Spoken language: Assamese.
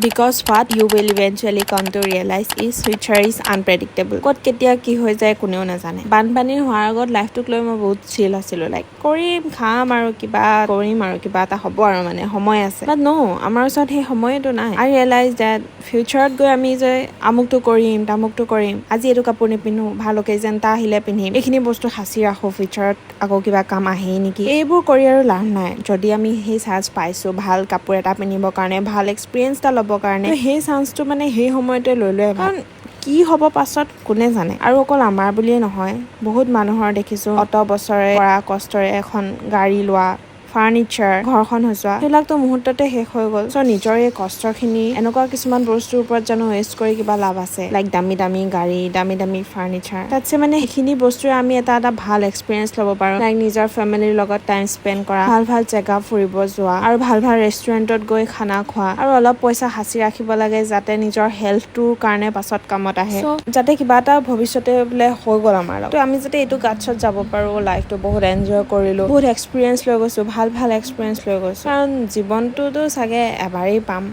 because what you will eventually come to realize is future is unpredictable. ক'ত কেতিয়া কি হৈ যায় কোনেও নাজানে। বানপানী হোৱাৰ আগত লাইফটোক লৈ মই বহুত চিল আছিলোঁ, লাইক কৰিম খাম আৰু কিবা কৰিম আৰু কিবা এটা হ'ব আৰু মানে সময় আছে। বাট ন, আমাৰ ওচৰত সেই সময়টো নাই। আই ৰিয়েলাইজ ডেট ফিউচাৰত গৈ আমি যে আমুকটো কৰিম তামুকটো কৰিম, আজি এইটো কাপোৰ নিপিন্ধো, ভাল অকেজন এটা আহিলে পিন্ধিম, এইখিনি বস্তু সাঁচি ৰাখোঁ ফিউচাৰত আকৌ কিবা কাম আহেই নেকি, এইবোৰ কৰি আৰু লাভ নাই। যদি আমি সেই চান্স পাইছোঁ ভাল কাপোৰ এটা পিন্ধিবৰ কাৰণে, ভাল এক্সপিৰিয়েঞ্চ এটা ল'বৰ কাৰণে, সেই চান্সটো মানে সেই সময়তে লৈ লয়, কাৰণ কি হ'ব পাছত কোনে জানে। আৰু অকল আমাৰ বুলিয়ে নহয়, বহুত মানুহৰ দেখিছোঁ অত বছৰে কৰা কষ্টৰে এখন গাড়ী লোৱা, ফাৰ্ণিচাৰ, ঘৰখন সজোৱা, সেইবিলাকতো মুহূৰ্ততে শেষ হৈ গ'ল। চ' নিজৰ এই কষ্টখিনি এনেকুৱা কিছুমান বস্তুৰ ওপৰত জানো ৱেষ্ট কৰি কিবা লাভ আছে? লাইক দামী দামী গাড়ী, দামী দামী ফাৰ্ণিচাৰ, তাতছে মানে সেইখিনি বস্তুৰে আমি এটা ভাল এক্সপিৰিয়েঞ্চ ল'ব পাৰোঁ। লাইক নিজৰ ফেমিলিৰ লগত টাইম স্পেণ্ড কৰা, ভাল জেগা ফুৰিব যোৱা, আৰু ভাল ৰেষ্টুৰেণ্টত গৈ খানা খোৱা, আৰু অলপ পইচা সাঁচি ৰাখিব লাগে যাতে নিজৰ হেল্থটোৰ কাৰণে পাছত কামত আহে। যাতে কিবা এটা ভৱিষ্যতে বোলে হৈ গ'ল আমাৰ লগত, আমি যাতে এইটো গাটছত যাব পাৰোঁ, লাইফটো বহুত এনজয় কৰিলোঁ, বহুত এক্সপিৰিয়েঞ্চ লৈ গৈছোঁ, ভাল এক্সপিৰিয়েঞ্চ লৈ গৈছোঁ, কাৰণ জীৱনটোতো চাগে এবাৰেই পাম।